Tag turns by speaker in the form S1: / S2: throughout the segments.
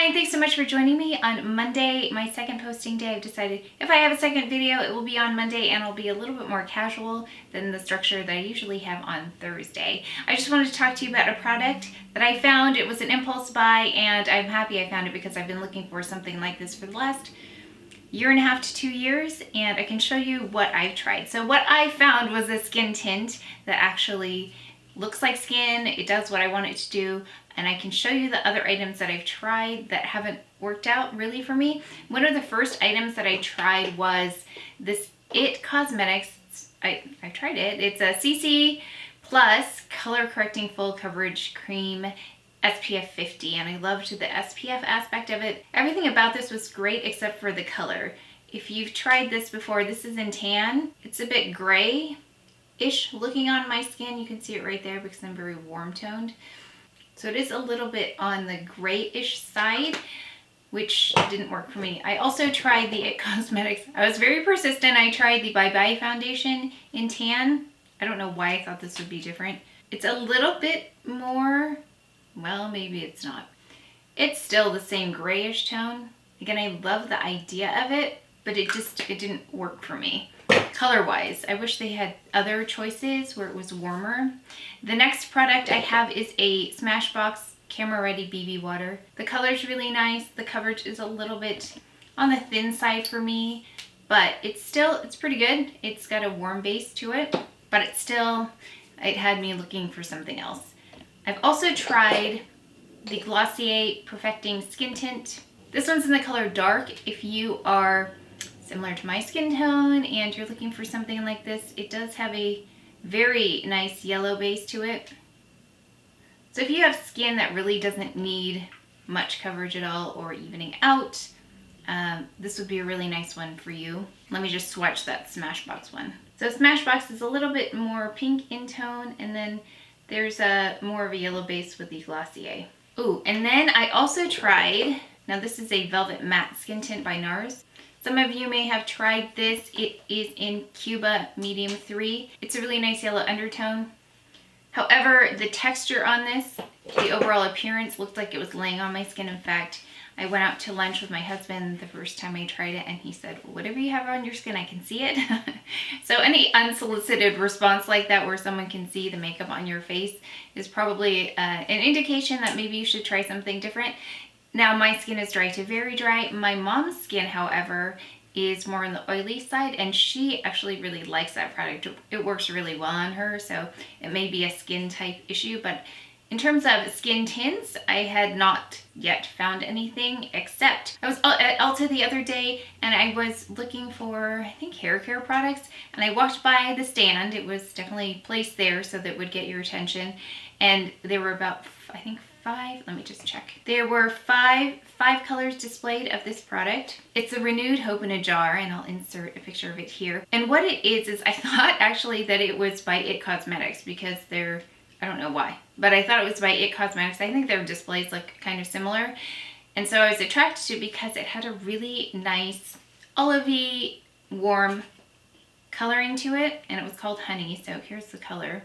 S1: Hi, and thanks so much for joining me on Monday, my second posting day. I've decided if I have a second video, it will be on Monday and it'll be a little bit more casual than the structure that I usually have on Thursday. I just wanted to talk to you about a product that I found. It was an impulse buy and I'm happy I found it because I've been looking for something like this for the last year and a half to 2 years, and I can show you what I've tried. So what I found was a skin tint that actually looks like skin. It does what I want it to do, and I can show you the other items that I've tried that haven't worked out really for me. One of the first items that I tried was this It Cosmetics. I tried it. It's a CC Plus Color Correcting Full Coverage Cream SPF 50, and I loved the SPF aspect of it. Everything about this was great except for the color. If you've tried this before, this is in tan. It's a bit gray-ish looking on my skin. You can see it right there because I'm very warm toned. So it is a little bit on the grayish side, which didn't work for me. I also tried the It Cosmetics. I was very persistent. I tried the Bye Bye foundation in tan. I don't know why I thought this would be different. It's a little bit more, well, maybe it's not. It's still the same grayish tone. Again, I love the idea of it, but it didn't work for me. Color-wise, I wish they had other choices where it was warmer. The next product I have is a Smashbox Camera Ready BB Water. The color's really nice. The coverage is a little bit on the thin side for me, but it's pretty good. It's got a warm base to it, but it had me looking for something else. I've also tried the Glossy Perfecting Skin Tint. This one's in the color Dark. If you are similar to my skin tone and you're looking for something like this, it does have a very nice yellow base to it. So if you have skin that really doesn't need much coverage at all or evening out, this would be a really nice one for you. Let me just swatch that Smashbox one. So Smashbox is a little bit more pink in tone, and then there's more of a yellow base with the Glossier. Ooh, and then I also tried, now this is a Velvet Matte Skin Tint by Nars. Some of you may have tried this. It is in Cuba Medium 3. It's a really nice yellow undertone. However, the texture on this, the overall appearance looked like it was laying on my skin. In fact, I went out to lunch with my husband the first time I tried it, and he said, well, whatever you have on your skin, I can see it. So any unsolicited response like that where someone can see the makeup on your face is probably an indication that maybe you should try something different. Now, my skin is dry to very dry. My mom's skin, however, is more on the oily side, and she actually really likes that product. It works really well on her, so it may be a skin type issue, but in terms of skin tints, I had not yet found anything, except I was at Ulta the other day and I was looking for, I think, hair care products, and I walked by the stand. It was definitely placed there so that it would get your attention, and there were about, I think, five, let me just check. There were five colors displayed of this product. It's a Renewed Hope in a Jar, and I'll insert a picture of it here. And what it is I thought actually that it was by It Cosmetics because I don't know why, but I thought it was by It Cosmetics. I think their displays look kind of similar. And so I was attracted to it because it had a really nice olivey, warm coloring to it, and it was called Honey. So here's the color,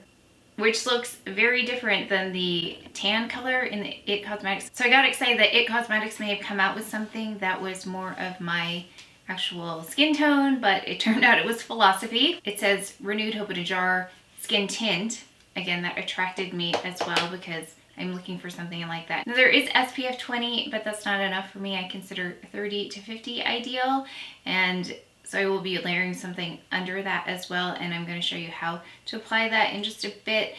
S1: which looks very different than the tan color in the It Cosmetics. So I got excited that It Cosmetics may have come out with something that was more of my actual skin tone, but it turned out it was Philosophy. It says Renewed Hope in a Jar Skin Tint. Again, that attracted me as well because I'm looking for something like that. Now, there is SPF 20, but that's not enough for me. I consider 30 to 50 ideal, and so I will be layering something under that as well, and I'm going to show you how to apply that in just a bit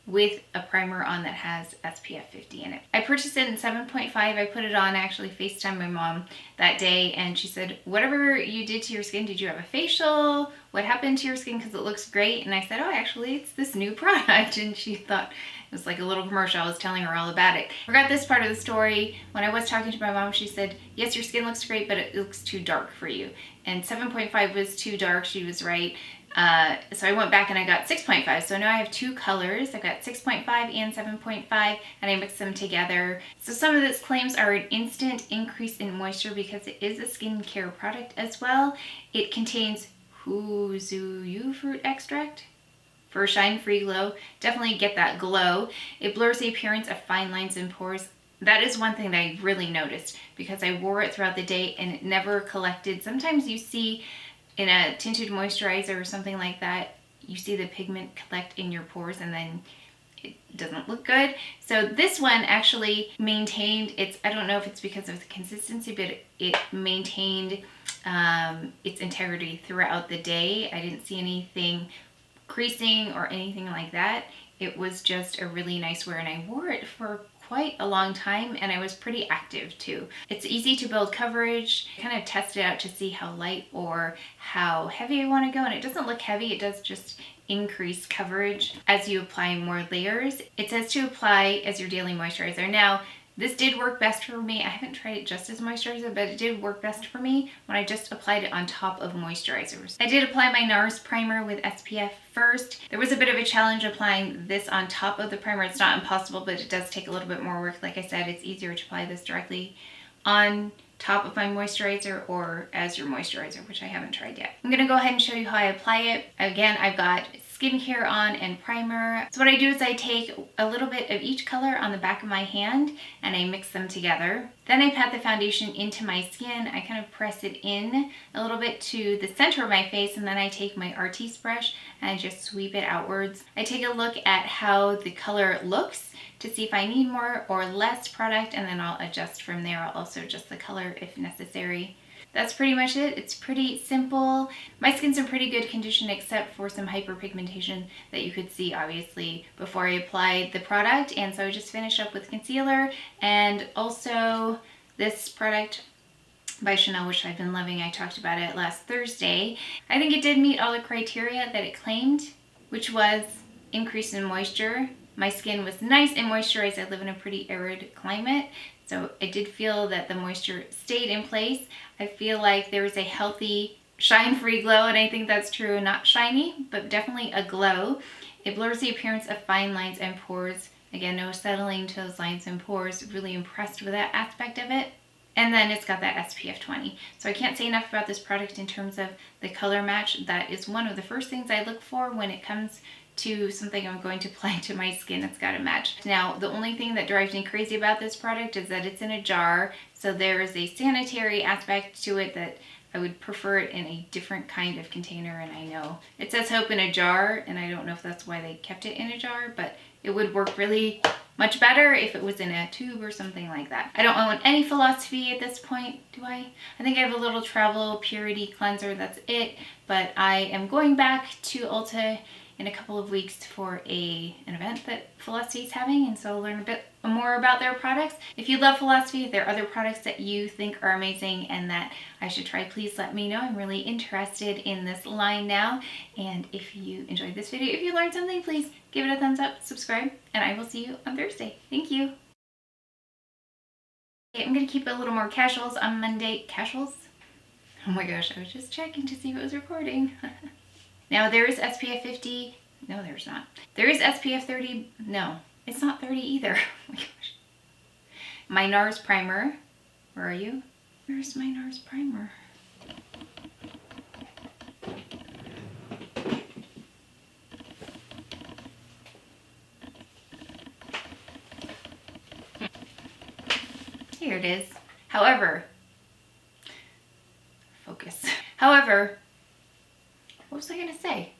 S1: with a primer on that has SPF 50 in it. I purchased it in 7.5. I put it on. I actually FaceTimed my mom that day, and she said, whatever you did to your skin, did you have a facial? What happened to your skin? Because it looks great. And I said, oh, actually, it's this new product. And she thought it was like a little commercial. I was telling her all about it. Forgot this part of the story. When I was talking to my mom, she said, yes, your skin looks great, but it looks too dark for you. And 7.5 was too dark. She was right. So I went back and I got 6.5. So now I have two colors. I've got 6.5 and 7.5, and I mixed them together. So some of its claims are an instant increase in moisture because it is a skincare product as well. It contains Yuzu fruit extract for a shine-free glow. Definitely get that glow. It blurs the appearance of fine lines and pores. That is one thing that I really noticed because I wore it throughout the day and it never collected. Sometimes you see in a tinted moisturizer or something like that, you see the pigment collect in your pores and then it doesn't look good. So this one actually maintained its, I don't know if it's because of the consistency, but it maintained its integrity throughout the day. I didn't see anything creasing or anything like that. It was just a really nice wear, and I wore it for quite a long time, and I was pretty active too. It's easy to build coverage. I kind of test it out to see how light or how heavy I want to go, and it doesn't look heavy. It does just increase coverage as you apply more layers. It says to apply as your daily moisturizer. Now, this did work best for me. I haven't tried it just as moisturizer, but it did work best for me when I just applied it on top of moisturizers. I did apply my Nars Primer with SPF first. There was a bit of a challenge applying this on top of the primer. It's not impossible, but it does take a little bit more work. Like I said, it's easier to apply this directly on top of my moisturizer or as your moisturizer, which I haven't tried yet. I'm gonna go ahead and show you how I apply it. Again, I've got skincare on and primer. So what I do is I take a little bit of each color on the back of my hand and I mix them together. Then I pat the foundation into my skin. I kind of press it in a little bit to the center of my face, and then I take my artiste brush and I just sweep it outwards. I take a look at how the color looks to see if I need more or less product, and then I'll adjust from there. I'll also adjust the color if necessary. That's pretty much it. It's pretty simple. My skin's in pretty good condition except for some hyperpigmentation that you could see obviously before I applied the product. And so I just finished up with concealer and also this product by Chanel, which I've been loving. I talked about it last Thursday. I think it did meet all the criteria that it claimed, which was increase in moisture. My skin was nice and moisturized. I live in a pretty arid climate, so I did feel that the moisture stayed in place. I feel like there was a healthy, shine-free glow, and I think that's true. Not shiny, but definitely a glow. It blurs the appearance of fine lines and pores. Again, no settling to those lines and pores. Really impressed with that aspect of it. And then it's got that SPF 20. So I can't say enough about this product in terms of the color match. That is one of the first things I look for when it comes to something I'm going to apply to my skin. It's got to match. Now, the only thing that drives me crazy about this product is that it's in a jar. So there is a sanitary aspect to it that I would prefer it in a different kind of container. And I know it says hope in a jar, and I don't know if that's why they kept it in a jar, but it would work really much better if it was in a tube or something like that. I don't own any Philosophy at this point, do I? I think I have a little travel purity cleanser, that's it. But I am going back to Ulta in a couple of weeks for an event that Philosophy is having, and so I'll learn a bit more about their products. If you love Philosophy, if there are other products that you think are amazing and that I should try, please let me know. I'm really interested in this line now. And if you enjoyed this video, if you learned something, please give it a thumbs up, subscribe, and I will see you on Thursday. Thank you. Okay, I'm gonna keep it a little more casuals on Monday. Casuals? Oh my gosh, I was just checking to see if it was recording. Now there is SPF 50. No, there's not. There is SPF 30. No, it's not 30 either. Oh my gosh. My Nars Primer. Where are you? Where's my Nars Primer? Here it is. However, focus. However, what was I gonna say?